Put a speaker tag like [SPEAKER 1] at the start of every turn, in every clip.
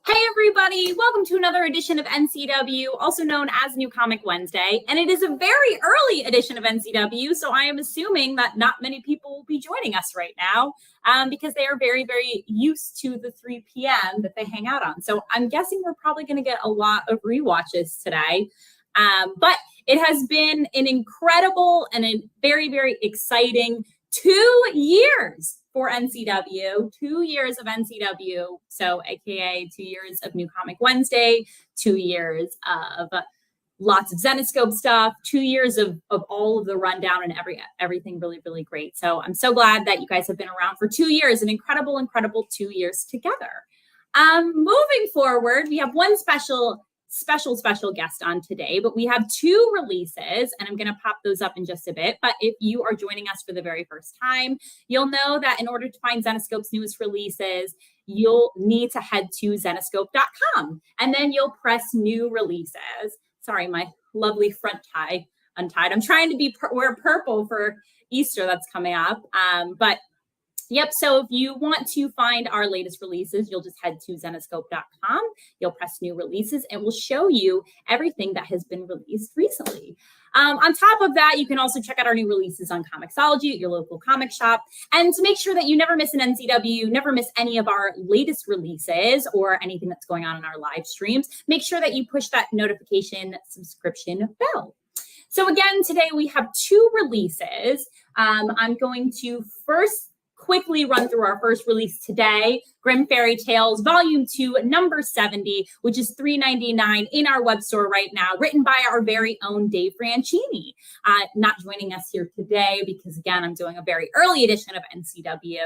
[SPEAKER 1] Hey everybody, welcome to another edition of NCW, also known as New Comic Wednesday, and it is a very early edition of NCW, so I am assuming that not many people will be joining us right now because they are very, very used to the 3 p.m. that they hang out on. So I'm guessing we're probably going to get a lot of rewatches today, but it has been an incredible and a very, very exciting 2 years for NCW, 2 years of NCW, so aka 2 years of New Comic Wednesday, 2 years of lots of Zenescope stuff, 2 years of all of the rundown and everything really, really great. So I'm so glad that you guys have been around for 2 years, an incredible 2 years together. Moving forward, we have one special guest on today, but we have 2 releases, and I'm going to pop those up in just a bit. But if you are joining us for the very first time, you'll know that in order to find Zenescope's newest releases, you'll need to head to zenescope.com, and then you'll press new releases. Sorry, my lovely front tie untied. I'm trying to wear purple for Easter that's coming up, but yep, so if you want to find our latest releases, you'll just head to zenescope.com. You'll press new releases and we'll show you everything that has been released recently. On top of that, you can also check out our new releases on Comixology at your local comic shop. And to make sure that you never miss an NCW, never miss any of our latest releases or anything that's going on in our live streams, make sure that you push that notification subscription bell. So again, today we have 2 releases. I'm going to first quickly run through our first release today, Grimm Fairy Tales, Volume 2, number 70, which is $3.99 in our web store right now, written by our very own Dave Franchini. Not joining us here today because, again, I'm doing a very early edition of NCW.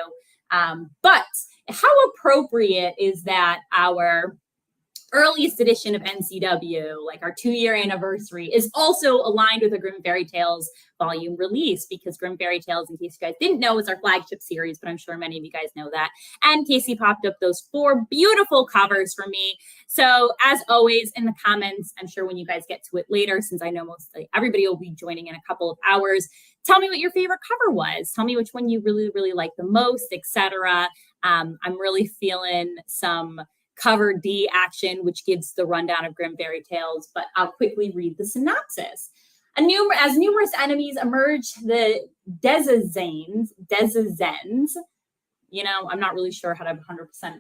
[SPEAKER 1] But how appropriate is that our earliest edition of NCW, like our 2-year anniversary, is also aligned with a Grimm Fairy Tales volume release, because Grimm Fairy Tales, in case you guys didn't know, is our flagship series, but I'm sure many of you guys know that. And Casey popped up those 4 beautiful covers for me. So as always, in the comments, I'm sure when you guys get to it later, since I know mostly everybody will be joining in a couple of hours, tell me what your favorite cover was. Tell me which one you really, really like the most, etc. I'm really feeling some cover D action, which gives the rundown of Grimm Fairy Tales, but I'll quickly read the synopsis. As numerous enemies emerge, the Dezazens, I'm not really sure how to 100%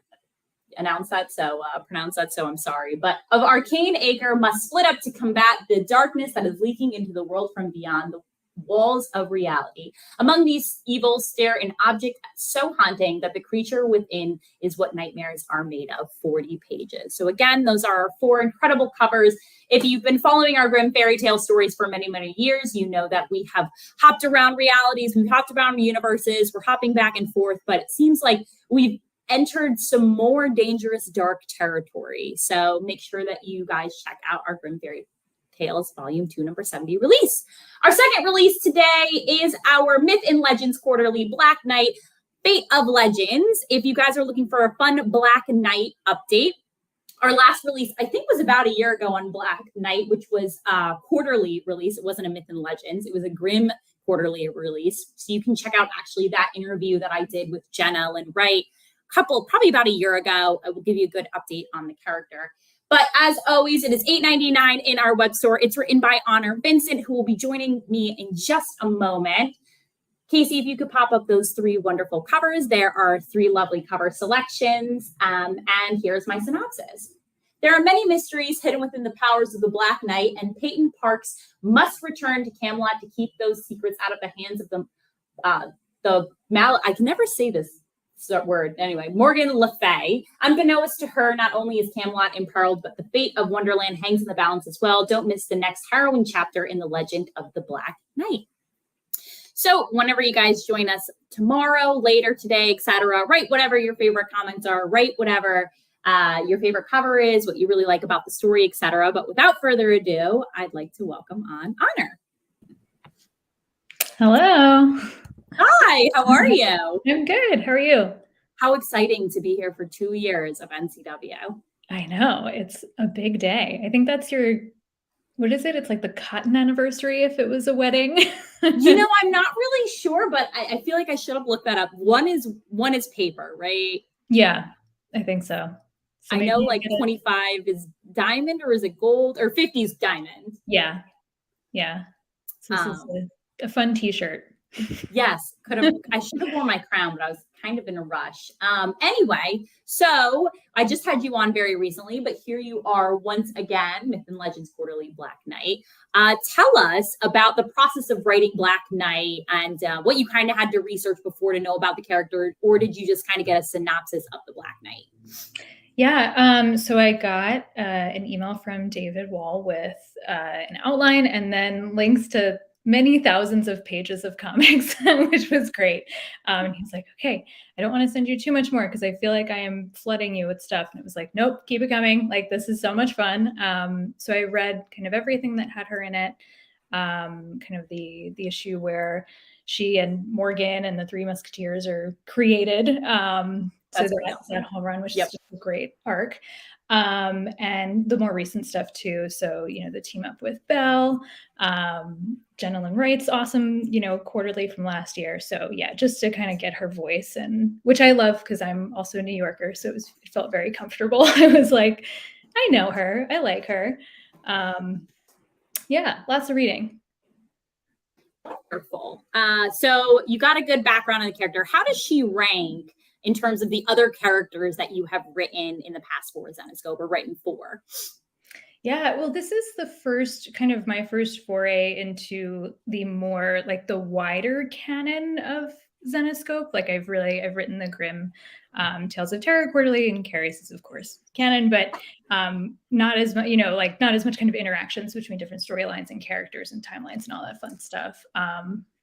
[SPEAKER 1] pronounce that, so I'm sorry, but of Arcane Acre must split up to combat the darkness that is leaking into the world from beyond the walls of reality. Among these evils stare an object so haunting that the creature within is what nightmares are made of. 40 pages. So again, those are our 4 incredible covers. If you've been following our Grimm Fairy Tale stories for many, many years, you know that we have hopped around realities, we've hopped around universes, we're hopping back and forth, but it seems like we've entered some more dangerous dark territory. So make sure that you guys check out our Grimm Fairy Tales Volume 2, number 70 release. Our second release today is our Myth and Legends Quarterly Black Knight Fate of Legends. If you guys are looking for a fun Black Knight update, our last release, I think, was about a year ago on Black Knight, which was a quarterly release. It wasn't a Myth and Legends. It was a Grimm quarterly release. So you can check out actually that interview that I did with Jenna and Wright probably about a year ago. I will give you a good update on the character. But as always, it is $8.99 in our web store. It's written by Honor Vincent, who will be joining me in just a moment. Casey, if you could pop up those 3 wonderful covers. There are 3 lovely cover selections. And here's my synopsis. There are many mysteries hidden within the powers of the Black Knight, and Peyton Parks must return to Camelot to keep those secrets out of the hands of I can never say this word. Anyway, Morgan Le Fay. Unbeknownst to her, not only is Camelot imperiled, but the fate of Wonderland hangs in the balance as well. Don't miss the next harrowing chapter in the legend of the Black Knight. So whenever you guys join us tomorrow, later today, etc., write whatever your favorite comments are, write whatever your favorite cover is, what you really like about the story, etc. But without further ado, I'd like to welcome on Honor.
[SPEAKER 2] Hello.
[SPEAKER 1] Hi, how are you?
[SPEAKER 2] I'm good. How are you?
[SPEAKER 1] How exciting to be here for 2 years of NCW.
[SPEAKER 2] I know. It's a big day. I think that's what is it? It's like the cotton anniversary if it was a wedding.
[SPEAKER 1] I'm not really sure, but I feel like I should have looked that up. One is paper, right?
[SPEAKER 2] Yeah, I think so. So
[SPEAKER 1] I
[SPEAKER 2] maybe
[SPEAKER 1] know like 25 is diamond, or is it gold, or 50 is diamond.
[SPEAKER 2] Yeah. So this is a fun t-shirt.
[SPEAKER 1] Yes, I should have worn my crown, but I was kind of in a rush. Anyway, so I just had you on very recently, but here you are once again, Myth and Legends Quarterly Black Knight. Tell us about the process of writing Black Knight and what you kind of had to research before to know about the character, or did you just kind of get a synopsis of the Black Knight?
[SPEAKER 2] Yeah, so I got an email from David Wall with an outline and then links to many thousands of pages of comics, which was great. He's like, okay, I don't want to send you too much more because I feel like I am flooding you with stuff. And it was like, nope, keep it coming. Like, this is so much fun. So I read kind of everything that had her in it, kind of the issue where she and Morgan and the Three Musketeers are created. So that whole run, which is just a great arc. And the more recent stuff too. So, the team up with Belle, Jenna Lynn Wright's awesome, quarterly from last year. So yeah, just to kind of get her voice, and which I love because I'm also a New Yorker. So it felt very comfortable. I was like, I know her, I like her. Yeah, lots of reading.
[SPEAKER 1] Wonderful. So you got a good background on the character. How does she rank in terms of the other characters that you have written in the past for Zenescope, or written for?
[SPEAKER 2] Yeah, well, this is my first foray into the more like the wider canon of Zenescope. Like I've written the Grimm Tales of Terror quarterly, and Carrie's is of course canon, but not as much, not as much kind of interactions between different storylines and characters and timelines and all that fun stuff.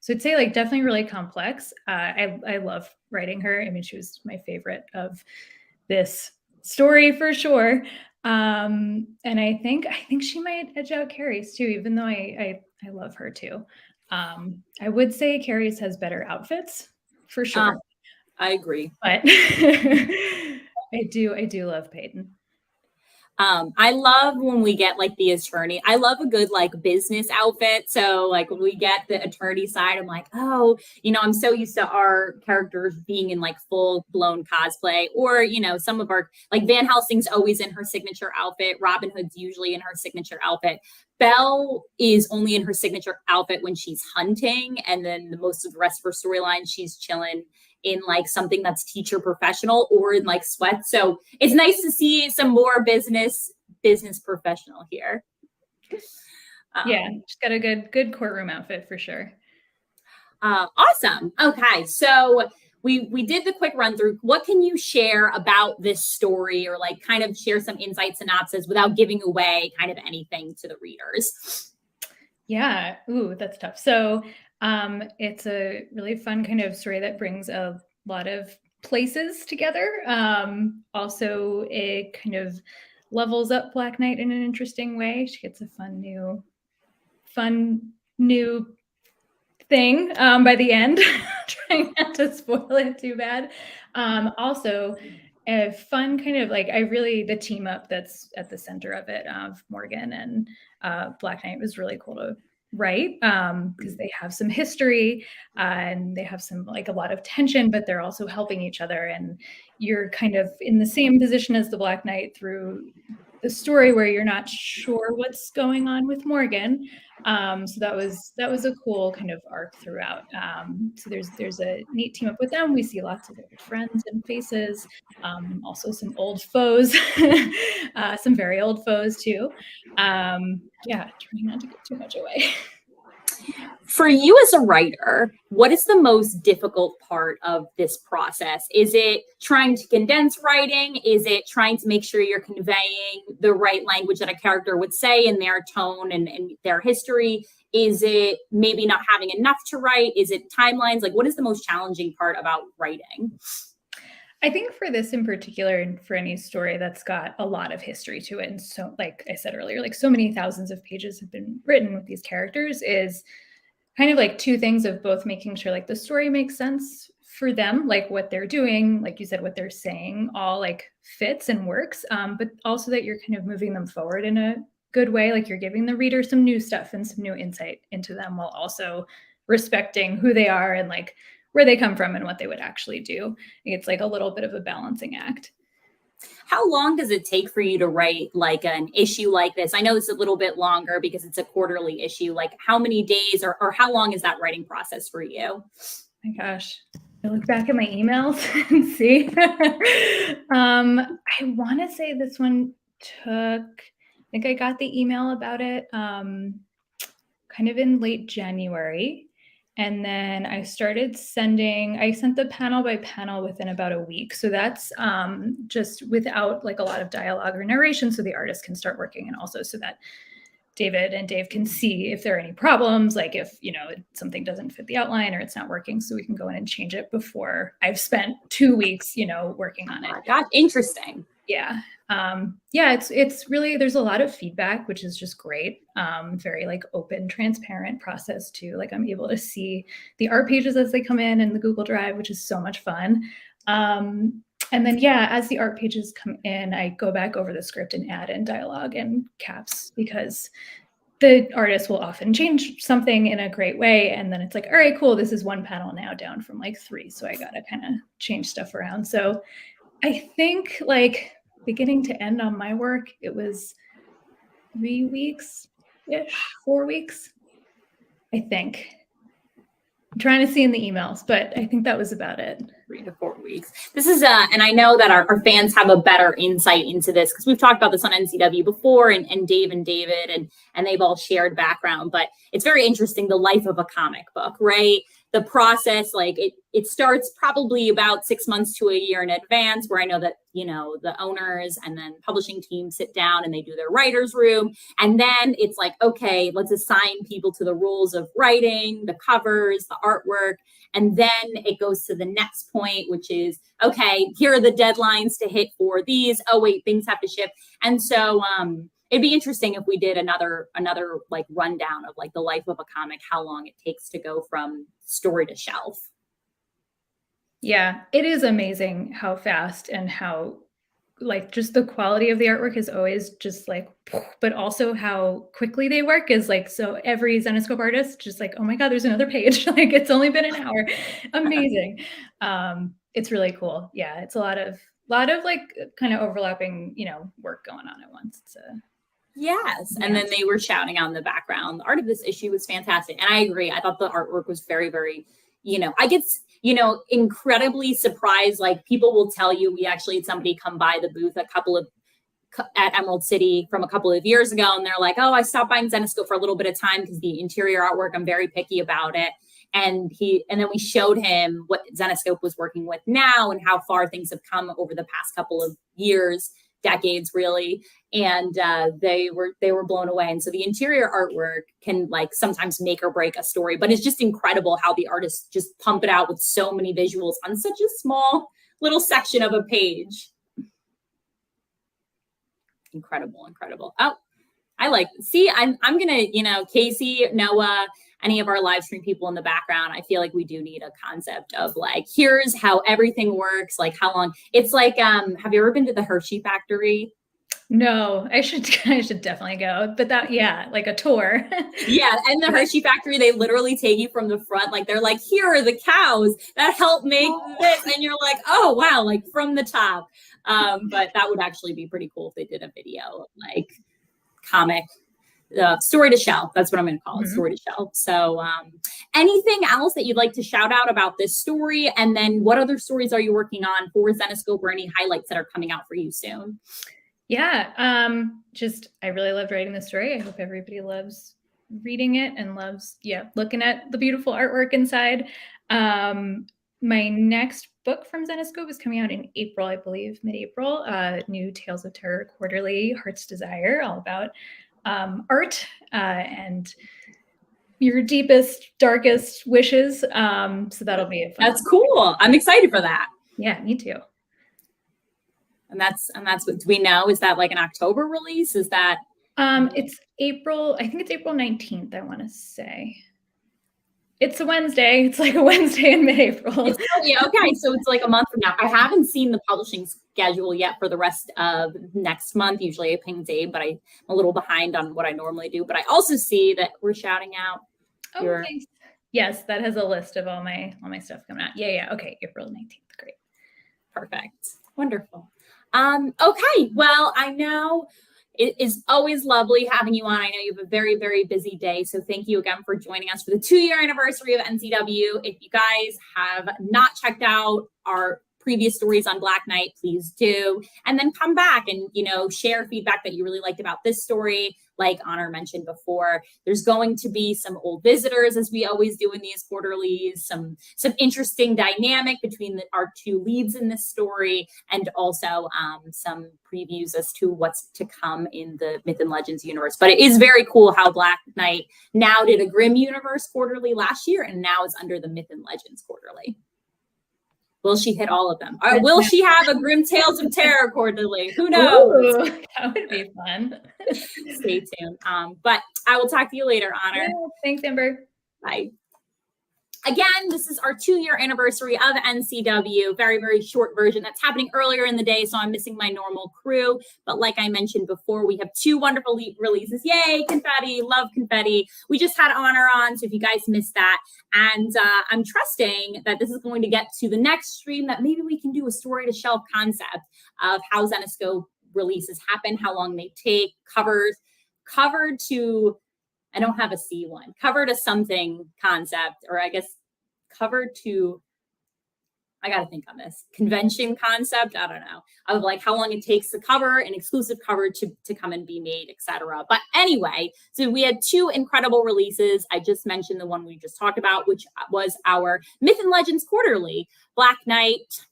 [SPEAKER 2] So I'd say like definitely really complex. I love writing her. I mean, she was my favorite of this story for sure. And I think she might edge out Carrie's too, even though I love her too. I would say Carrie's has better outfits for sure.
[SPEAKER 1] I agree.
[SPEAKER 2] But I do love Peyton.
[SPEAKER 1] I love when we get like the attorney. I love a good like business outfit. So like when we get the attorney side, I'm like, oh, I'm so used to our characters being in like full blown cosplay, or some of our like Van Helsing's always in her signature outfit. Robin Hood's usually in her signature outfit. Belle is only in her signature outfit when she's hunting, and then most of the rest of her storyline, she's chilling in like something that's teacher professional or in like sweats. So it's nice to see some more business professional here.
[SPEAKER 2] Yeah, she's got a good courtroom outfit for sure.
[SPEAKER 1] Awesome. Okay, so we did the quick run through. What can you share about this story, or like kind of share some insight synopsis without giving away kind of anything to the readers?
[SPEAKER 2] Yeah. Ooh, that's tough. So it's a really fun kind of story that brings a lot of places together. Also, it kind of levels up Black Knight in an interesting way. She gets a fun new thing by the end. Trying not to spoil it too bad. Also, a fun kind of like the team up that's at the center of it, of Morgan and Black Knight, was really cool to write because they have some history and they have some like a lot of tension, but they're also helping each other, and you're kind of in the same position as the Black Knight through the story where you're not sure what's going on with Morgan. So that was a cool kind of arc throughout. So there's a neat team up with them. We see lots of old friends and faces, also some old foes, some very old foes too. Yeah, trying not to give too much away.
[SPEAKER 1] For you as a writer, what is the most difficult part of this process? Is it trying to condense writing? Is it trying to make sure you're conveying the right language that a character would say in their tone and their history? Is it maybe not having enough to write? Is it timelines? Like, what is the most challenging part about writing?
[SPEAKER 2] I think for this in particular, and for any story that's got a lot of history to it, and so, like I said earlier, like so many thousands of pages have been written with these characters, is kind of like two things of both making sure like the story makes sense for them, like what they're doing, like you said, what they're saying all like fits and works, but also that you're kind of moving them forward in a good way, like you're giving the reader some new stuff and some new insight into them while also respecting who they are and like where they come from and what they would actually do. It's like a little bit of a balancing act.
[SPEAKER 1] How long does it take for you to write like an issue like this? I know it's a little bit longer because it's a quarterly issue. Like how many days or how long is that writing process for you?
[SPEAKER 2] My gosh, I look back at my emails and see. I want to say this one took, I think I got the email about it kind of in late January. And then I sent the panel by panel within about a week. So that's just without like a lot of dialogue or narration, so the artist can start working, and also so that David and Dave can see if there are any problems, like if, something doesn't fit the outline or it's not working, so we can go in and change it before I've spent 2 weeks, working on it.
[SPEAKER 1] That's interesting.
[SPEAKER 2] Yeah. It's really, there's a lot of feedback, which is just great. Very like open, transparent process too. Like I'm able to see the art pages as they come in the Google Drive, which is so much fun. And then, as the art pages come in, I go back over the script and add in dialogue and caps, because the artist will often change something in a great way. And then it's like, all right, cool. This is one panel now down from like 3. So I got to kind of change stuff around. So I think like beginning to end on my work, it was 3 weeks-ish, 4 weeks, I think. I'm trying to see in the emails, but I think that was about it.
[SPEAKER 1] 3 to 4 weeks. This is, and I know that our fans have a better insight into this because we've talked about this on NCW before, and Dave and David, and they've all shared background, but it's very interesting, the life of a comic book, right? The process, like it starts probably about 6 months to a year in advance, where I know that, the owners and then publishing team sit down and they do their writer's room. And then it's like, okay, let's assign people to the rules of writing, the covers, the artwork. And then it goes to the next point, which is, okay, here are the deadlines to hit for these. Oh, wait, things have to ship. And so it'd be interesting if we did another like rundown of like the life of a comic, how long it takes to go from story to shelf.
[SPEAKER 2] Yeah, it is amazing how fast and how like just the quality of the artwork is always just like, but also how quickly they work is like, so every Zenescope artist just like, oh my God, there's another page. Like it's only been an hour. Amazing. It's really cool. Yeah. It's a lot of like kind of overlapping, work going on at once.
[SPEAKER 1] Yes. And then they were shouting out in the background. The art of this issue was fantastic. And I agree. I thought the artwork was very, very, I get, incredibly surprised. Like people will tell you, we actually had somebody come by the booth at Emerald City from a couple of years ago. And they're like, oh, I stopped buying Zenescope for a little bit of time because the interior artwork, I'm very picky about it. And then we showed him what Zenescope was working with now and how far things have come over the past couple of years, decades really, and they were blown away. And so the interior artwork can like sometimes make or break a story, but it's just incredible how the artists just pump it out with so many visuals on such a small little section of a page. Incredible. Oh, I like, see, I'm gonna, Casey, Noah, any of our live stream people in the background, I feel like we do need a concept of like, here's how everything works, like how long. It's like, have you ever been to the Hershey factory?
[SPEAKER 2] No, I should definitely go. But like a tour.
[SPEAKER 1] Yeah, and the Hershey factory, they literally take you from the front. Like they're like, here are the cows that help make this. And you're like, oh, wow, like from the top. But that would actually be pretty cool if they did a video of like comic story to shelf. That's what I'm going to call it, story to shelf. So anything else that you'd like to shout out about this story? And then what other stories are you working on for Zenescope, or any highlights that are coming out for you soon?
[SPEAKER 2] Yeah, I really loved writing this story. I hope everybody loves reading it and loves, looking at the beautiful artwork inside. My next book from Zenescope is coming out in April, I believe, mid-April. New Tales of Terror Quarterly, Heart's Desire, all about art and your deepest, darkest wishes. So that'll be fun.
[SPEAKER 1] That's cool. I'm excited for that.
[SPEAKER 2] Yeah, me too.
[SPEAKER 1] And that's what, do we know? Is that like an October release? Is that?
[SPEAKER 2] It's April. I think it's April 19th. I want to say. It's a Wednesday. It's like a Wednesday in mid-April.
[SPEAKER 1] Yeah. Okay. So it's like a month from now. I haven't seen the publishing schedule yet for the rest of next month. Usually I ping Dave, but I'm a little behind on what I normally do. But I also see that we're shouting out.
[SPEAKER 2] Thanks. Yes, that has a list of all my stuff coming out. Yeah. Okay. April 19th. Great.
[SPEAKER 1] Perfect. Wonderful. Okay, well, I know it is always lovely having you on. I know you have a very, very busy day. So thank you again for joining us for the 2-year anniversary of NCW. If you guys have not checked out our previous stories on Black Knight, please do. And then come back and, share feedback that you really liked about this story. Like Honor mentioned before, there's going to be some old visitors, as we always do in these quarterlies, some interesting dynamic between our two leads in this story, and also some previews as to what's to come in the Myth and Legends universe. But it is very cool how Black Knight now did a Grimm universe quarterly last year and now is under the Myth and Legends quarterly. Will she hit all of them? Or will she have a Grimm Tales of Terror quarterly? Who knows?
[SPEAKER 2] Ooh, that would be fun.
[SPEAKER 1] Stay tuned. But I will talk to you later, Honor.
[SPEAKER 2] Yeah, thanks, Amber.
[SPEAKER 1] Bye. Again, this is our 2-year anniversary of NCW. Very, very short version that's happening earlier in the day, so I'm missing my normal crew. But like I mentioned before, we have 2 wonderful releases. Yay, confetti, love confetti. We just had Honor on, so if you guys missed that. And I'm trusting that this is going to get to the next stream, that maybe we can do a story-to-shelf concept of how Zenescope releases happen, how long they take, covered to... I don't have a C one. Cover to something concept, or I guess cover to, I got to think on this, convention concept. I don't know, of like how long it takes to cover an exclusive cover to come and be made, etc. But anyway, so we had 2 incredible releases. I just mentioned the one we just talked about, which was our Myth and Legends quarterly, Black Knight.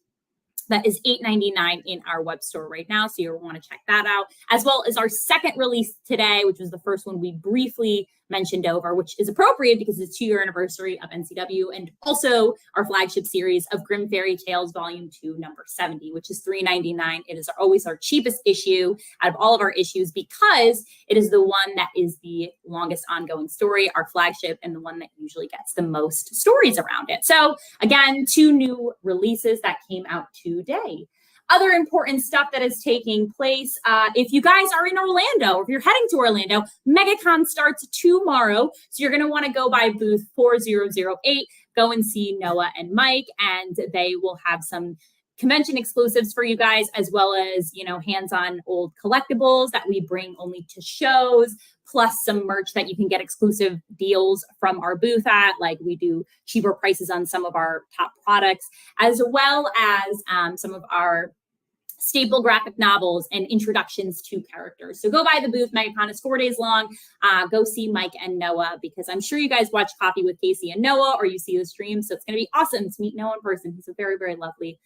[SPEAKER 1] That is $8.99 in our web store right now, so you'll want to check that out, as well as our second release today, which was the first one we briefly mentioned over, which is appropriate because it's 2-year anniversary of NCW, and also our flagship series of Grimm Fairy Tales Volume 2, number 70, which is $3.99. It is always our cheapest issue out of all of our issues because it is the one that is the longest ongoing story, our flagship, and the one that usually gets the most stories around it. So again, 2 new releases that came out today. Other important stuff that is taking place. If you guys are in Orlando, or if you're heading to Orlando, MegaCon starts tomorrow. So you're going to want to go by booth 4008, go and see Noah and Mike, and they will have some convention exclusives for you guys, as well as, hands-on old collectibles that we bring only to shows, plus some merch that you can get exclusive deals from our booth at, like we do cheaper prices on some of our top products, as well as some of our staple graphic novels and introductions to characters. So go by the booth. MegaCon is 4 days long. Go see Mike and Noah, because I'm sure you guys watch Coffee with Casey and Noah, or you see the stream. So it's going to be awesome to meet Noah in person. He's a very, very lovely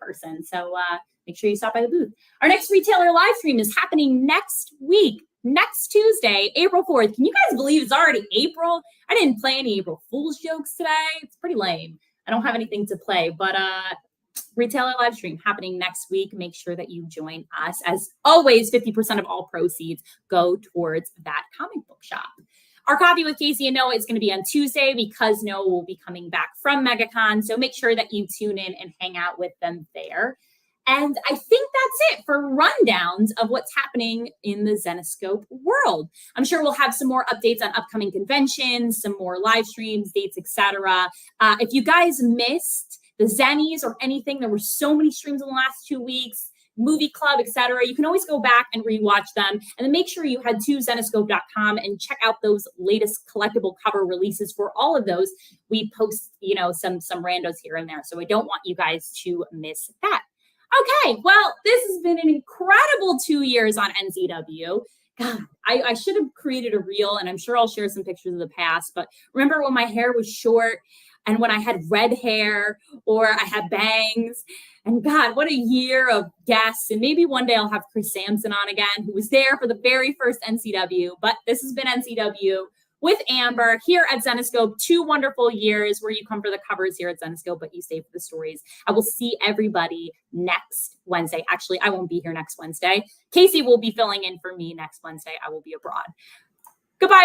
[SPEAKER 1] person. So make sure you stop by the booth. Our next retailer live stream is happening next week, next Tuesday, April 4th. Can you guys believe it's already April? I didn't play any April Fool's jokes today. It's pretty lame. I don't have anything to play, but retailer live stream happening next week. Make sure that you join us. As always, 50% of all proceeds go towards that comic book shop. Our Coffee with Casey and Noah is going to be on Tuesday because Noah will be coming back from MegaCon. So make sure that you tune in and hang out with them there. And I think that's it for rundowns of what's happening in the Zenescope world. I'm sure we'll have some more updates on upcoming conventions, some more live streams, dates, etc. If you guys missed the Zennies or anything, there were so many streams in the last 2 weeks, movie club, etc. You can always go back and rewatch them. And then make sure you head to zenescope.com and check out those latest collectible cover releases. For all of those, we post, some randos here and there. So I don't want you guys to miss that. Okay, well, this has been an incredible 2 years on NCW. God, I should have created a reel, and I'm sure I'll share some pictures of the past. But remember when my hair was short, and when I had red hair, or I had bangs? And God, what a year of guests. And maybe one day I'll have Chris Sampson on again, who was there for the very first NCW. But this has been NCW with Amber here at Zenescope. 2 wonderful years where you come for the covers here at Zenescope, but you stay for the stories. I will see everybody next Wednesday. Actually, I won't be here next Wednesday. Casey will be filling in for me next Wednesday. I will be abroad. Goodbye, everyone.